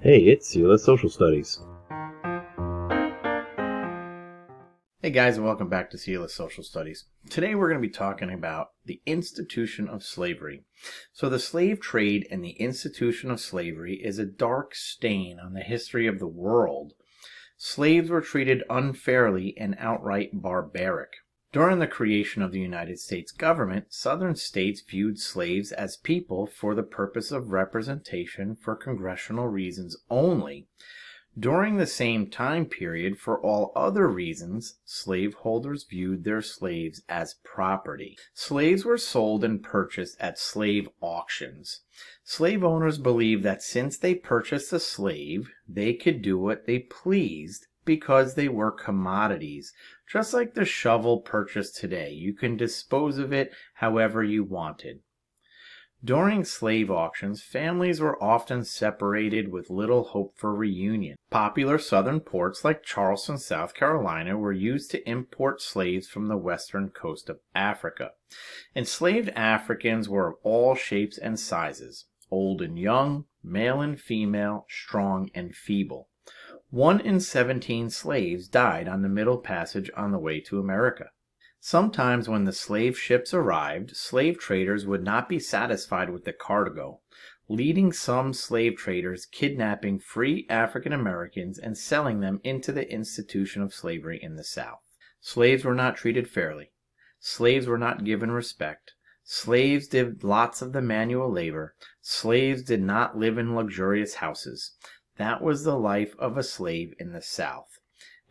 Hey, it's Sela Social Studies. Hey guys, and welcome back to Sela Social Studies. Today we're going to be talking about the institution of slavery. So the slave trade and the institution of slavery is a dark stain on the history of the world. Slaves were treated unfairly and outright barbaric. During the creation of the United States government, Southern states viewed slaves as people for the purpose of representation for congressional reasons only. During the same time period, for all other reasons, slaveholders viewed their slaves as property. Slaves were sold and purchased at slave auctions. Slave owners believed that since they purchased a slave, they could do what they pleased because they were commodities. Just like the shovel purchased today, you can dispose of it however you wanted. During slave auctions, families were often separated with little hope for reunion. Popular southern ports like Charleston, South Carolina, were used to import slaves from the western coast of Africa. Enslaved Africans were of all shapes and sizes, old and young, male and female, strong and feeble. 1 in 17 slaves died on the Middle Passage on the way to America. Sometimes when the slave ships arrived, slave traders would not be satisfied with the cargo, leading some slave traders kidnapping free African Americans and selling them into the institution of slavery in the South. Slaves were not treated fairly. Slaves were not given respect. Slaves did lots of the manual labor. Slaves did not live in luxurious houses. That was the life of a slave in the South.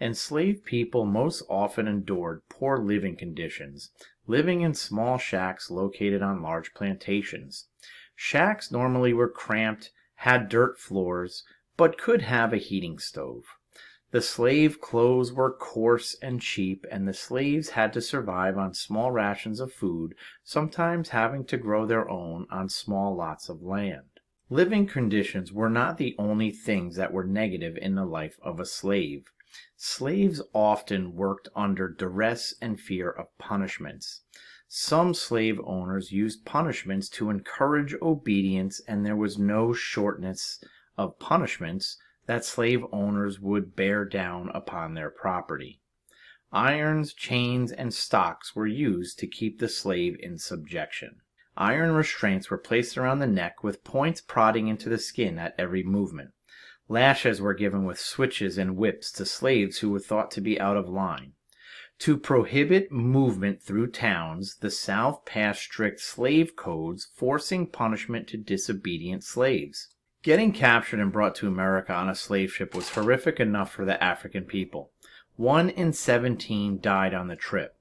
Enslaved people most often endured poor living conditions, living in small shacks located on large plantations. Shacks normally were cramped, had dirt floors, but could have a heating stove. The slave clothes were coarse and cheap, and the slaves had to survive on small rations of food, sometimes having to grow their own on small lots of land. Living conditions were not the only things that were negative in the life of a slave. Slaves often worked under duress and fear of punishments. Some slave owners used punishments to encourage obedience, and there was no shortness of punishments that slave owners would bear down upon their property. Irons, chains, and stocks were used to keep the slave in subjection. Iron restraints were placed around the neck with points prodding into the skin at every movement. Lashes were given with switches and whips to slaves who were thought to be out of line. To prohibit movement through towns, the South passed strict slave codes forcing punishment to disobedient slaves. Getting captured and brought to America on a slave ship was horrific enough for the African people. 1 in 17 died on the trip.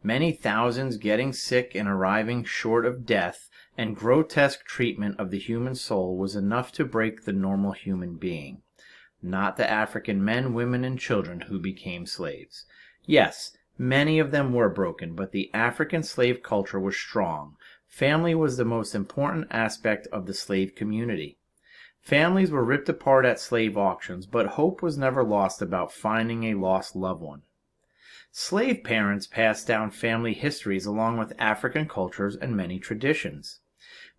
Many thousands getting sick and arriving short of death, and grotesque treatment of the human soul was enough to break the normal human being. Not the African men, women, and children who became slaves. Yes, many of them were broken, but the African slave culture was strong. Family was the most important aspect of the slave community. Families were ripped apart at slave auctions, but hope was never lost about finding a lost loved one. Slave parents passed down family histories along with African cultures and many traditions.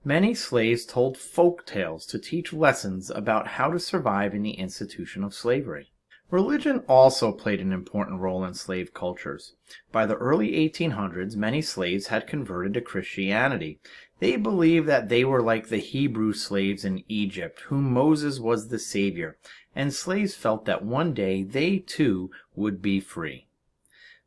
Many slaves told folk tales to teach lessons about how to survive in the institution of slavery. Religion also played an important role in slave cultures. By the early 1800s, many slaves had converted to Christianity. They believed that they were like the Hebrew slaves in Egypt, whom Moses was the savior, and slaves felt that one day they too would be free.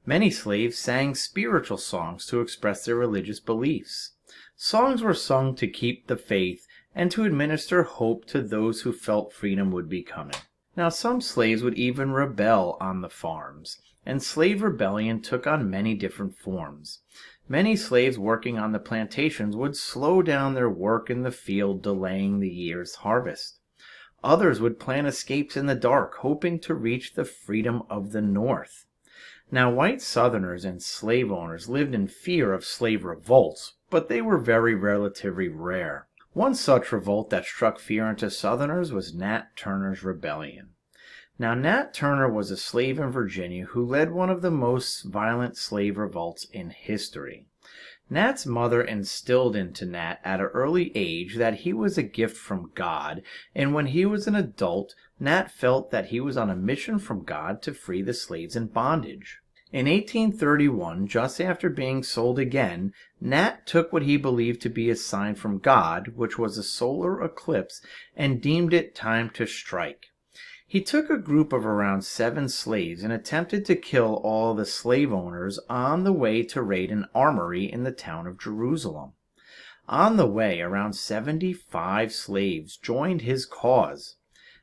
Many slaves sang spiritual songs to express their religious beliefs. Songs were sung to keep the faith and to administer hope to those who felt freedom would be coming. Now, some slaves would even rebel on the farms, and slave rebellion took on many different forms. Many slaves working on the plantations would slow down their work in the field, delaying the year's harvest. Others would plan escapes in the dark, hoping to reach the freedom of the North. Now, white Southerners and slave owners lived in fear of slave revolts, but they were very relatively rare. One such revolt that struck fear into Southerners was Nat Turner's Rebellion. Now, Nat Turner was a slave in Virginia who led one of the most violent slave revolts in history. Nat's mother instilled into Nat at an early age that he was a gift from God, and when he was an adult, Nat felt that he was on a mission from God to free the slaves in bondage. In 1831, just after being sold again, Nat took what he believed to be a sign from God, which was a solar eclipse, and deemed it time to strike. He took a group of around 7 slaves and attempted to kill all the slave owners on the way to raid an armory in the town of Jerusalem. On the way, around 75 slaves joined his cause.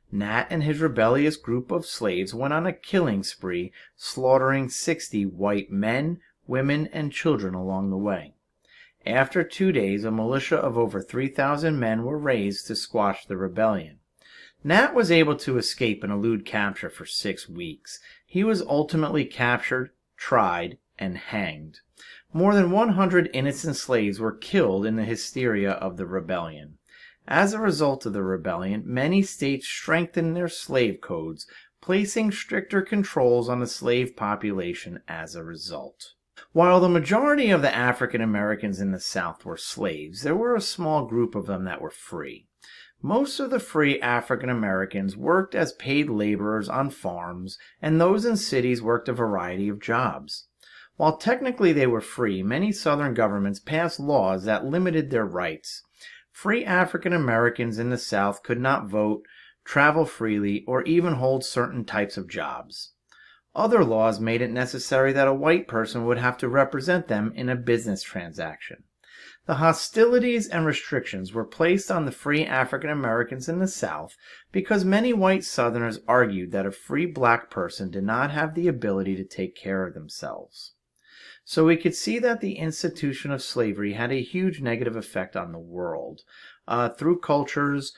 Nat and his rebellious group of slaves went on a killing spree, slaughtering 60 white men, women, and children along the way. After 2 days, a militia of over 3,000 men were raised to squash the rebellion. Nat was able to escape and elude capture for 6 weeks. He was ultimately captured, tried, and hanged. More than 100 innocent slaves were killed in the hysteria of the rebellion. As a result of the rebellion, many states strengthened their slave codes, placing stricter controls on the slave population as a result. While the majority of the African Americans in the South were slaves, there were a small group of them that were free. Most of the free African Americans worked as paid laborers on farms, and those in cities worked a variety of jobs. While technically they were free, many Southern governments passed laws that limited their rights. Free African Americans in the South could not vote, travel freely, or even hold certain types of jobs. Other laws made it necessary that a white person would have to represent them in a business transaction. The hostilities and restrictions were placed on the free African Americans in the South because many white Southerners argued that a free black person did not have the ability to take care of themselves. So we could see that the institution of slavery had a huge negative effect on the world. Through cultures,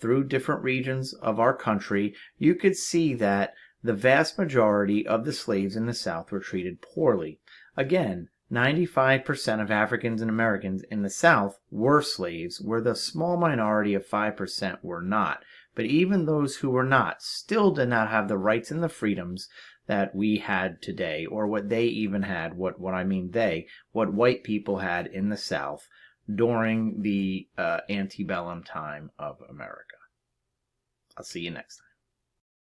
through different regions of our country, you could see that the vast majority of the slaves in the South were treated poorly. Again, 95% of Africans and Americans in the South were slaves, where the small minority of 5% were not. But even those who were not still did not have the rights and the freedoms that we had today, or what they even had, what white people had in the South during the antebellum time of America. I'll see you next time.